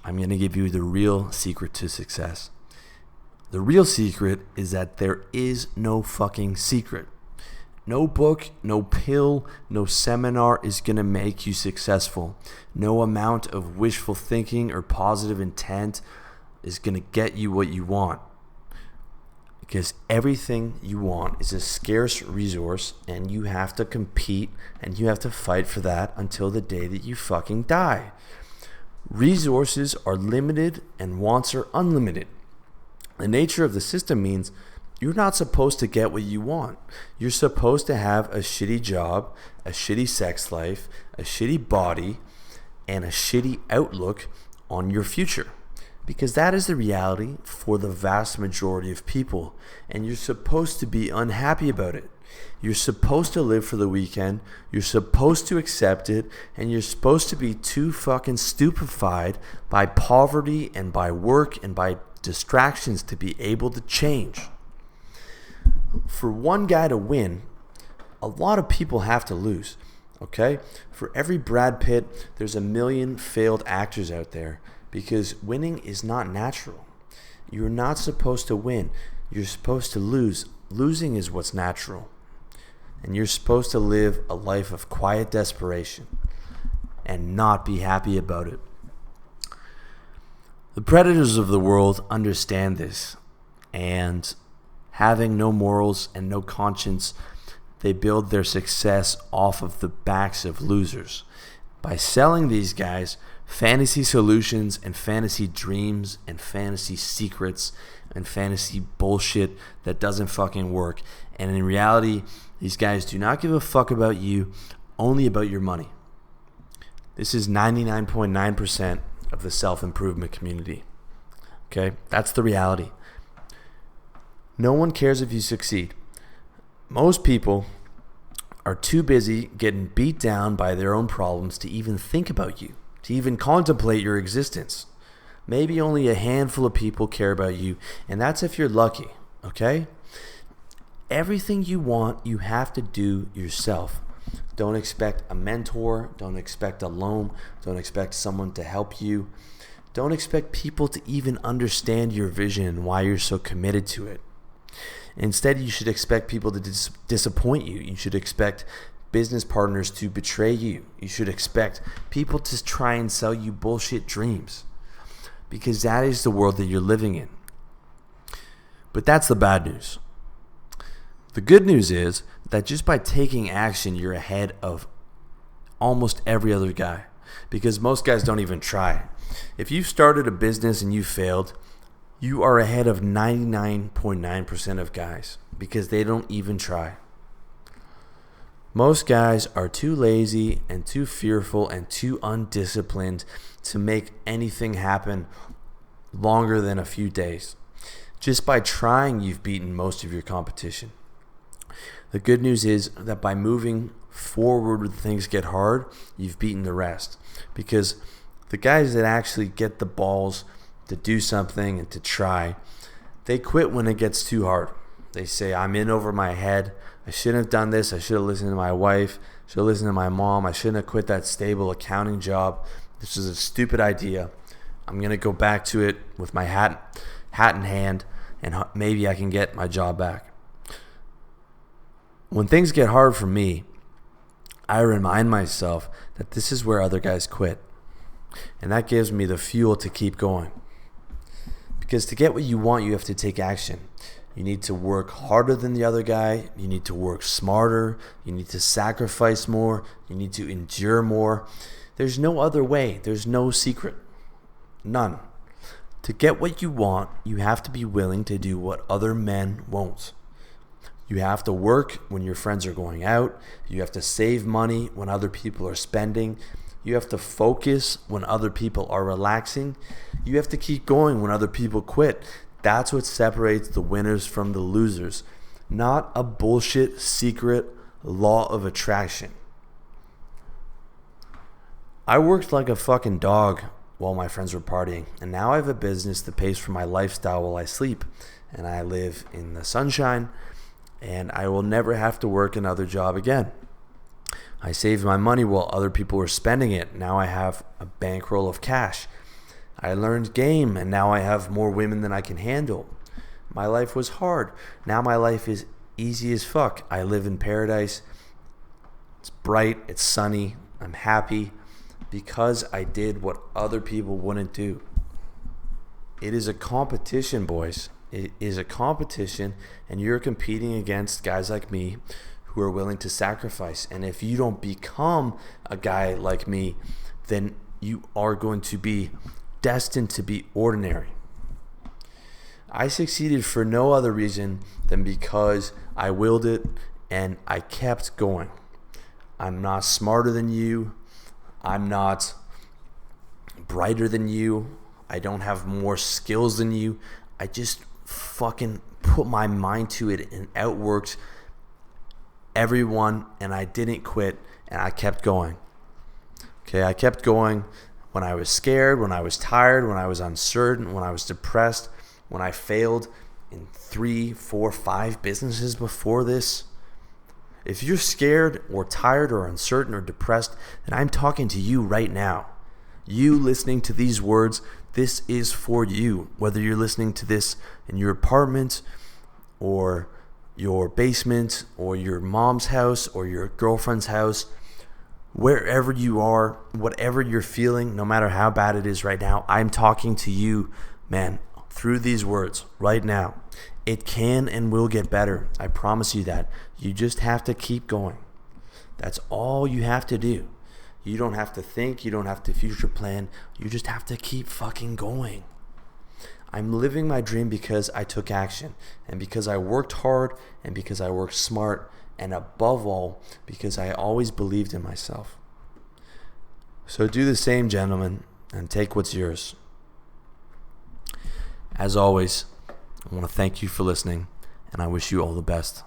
I'm going to give you the real secret to success. The real secret is that there is no fucking secret. No book, no pill, no seminar is going to make you successful. No amount of wishful thinking or positive intent is going to get you what you want. Because everything you want is a scarce resource, and you have to compete and you have to fight for that until the day that you fucking die. Resources are limited and wants are unlimited. The nature of the system means you're not supposed to get what you want. You're supposed to have a shitty job, a shitty sex life, a shitty body, and a shitty outlook on your future. Because that is the reality for the vast majority of people. And you're supposed to be unhappy about it. You're supposed to live for the weekend. You're supposed to accept it. And you're supposed to be too fucking stupefied by poverty and by work and by distractions to be able to change. For one guy to win, a lot of people have to lose. Okay? For every Brad Pitt, there's a million failed actors out there. Because winning is not natural. You're not supposed to win. You're supposed to lose. Losing is what's natural. And you're supposed to live a life of quiet desperation and not be happy about it. The predators of the world understand this. And having no morals and no conscience, they build their success off of the backs of losers. By selling these guys fantasy solutions and fantasy dreams and fantasy secrets and fantasy bullshit that doesn't fucking work. And in reality, these guys do not give a fuck about you, only about your money. This is 99.9% of the self-improvement community. Okay? That's the reality. No one cares if you succeed. Most people are too busy getting beat down by their own problems to even think about you, to even contemplate your existence. Maybe only a handful of people care about you, and that's if you're lucky, okay? Everything you want, you have to do yourself. Don't expect a mentor. Don't expect a loan. Don't expect someone to help you. Don't expect people to even understand your vision and why you're so committed to it. Instead, you should expect people to disappoint you. You should expect business partners to betray you. You should expect people to try and sell you bullshit dreams. Because that is the world that you're living in. But that's the bad news. The good news is that just by taking action, you're ahead of almost every other guy. Because most guys don't even try. If you started a business and you failed, you are ahead of 99.9% of guys because they don't even try. Most guys are too lazy and too fearful and too undisciplined to make anything happen longer than a few days. Just by trying, you've beaten most of your competition. The good news is that by moving forward when things get hard, you've beaten the rest. Because the guys that actually get the balls to do something and to try, they quit when it gets too hard. They say, I'm in over my head. I shouldn't have done this. I should have listened to my wife. I should have listened to my mom. I shouldn't have quit that stable accounting job. This is a stupid idea. I'm going to go back to it with my hat in hand, and maybe I can get my job back. When things get hard for me, I remind myself that this is where other guys quit. And that gives me the fuel to keep going. Because to get what you want, you have to take action. You need to work harder than the other guy. You need to work smarter. You need to sacrifice more. You need to endure more. There's no other way. There's no secret. None. To get what you want, you have to be willing to do what other men won't. You have to work when your friends are going out. You have to save money when other people are spending. You have to focus when other people are relaxing. You have to keep going when other people quit. That's what separates the winners from the losers. Not a bullshit secret law of attraction. I worked like a fucking dog while my friends were partying. And now I have a business that pays for my lifestyle while I sleep. And I live in the sunshine. And I will never have to work another job again. I saved my money while other people were spending it. Now I have a bankroll of cash. I learned game, and now I have more women than I can handle. My life was hard. Now my life is easy as fuck. I live in paradise. It's bright. It's sunny. I'm happy because I did what other people wouldn't do. It is a competition, boys. It is a competition, and you're competing against guys like me who are willing to sacrifice. And if you don't become a guy like me, then you are going to be destined to be ordinary. I succeeded for no other reason than because I willed it and I kept going. I'm not smarter than you. I'm not brighter than you. I don't have more skills than you. I just fucking put my mind to it and outworked everyone, and I didn't quit, and I kept going. Okay, I kept going when I was scared, when I was tired, when I was uncertain, when I was depressed, when I failed in 3, 4, 5 businesses before this. If you're scared or tired or uncertain or depressed, then I'm talking to you right now. You listening to these words, this is for you. Whether you're listening to this in your apartment or your basement or your mom's house or your girlfriend's house, wherever you are, whatever you're feeling, no matter how bad it is right now, I'm talking to you, man, through these words right now. It can and will get better. I promise you that. You just have to keep going. That's all you have to do. You don't have to think. You don't have to future plan. You just have to keep fucking going. I'm living my dream because I took action, and because I worked hard, and because I worked smart, and above all, because I always believed in myself. So do the same, gentlemen, and take what's yours. As always, I want to thank you for listening, and I wish you all the best.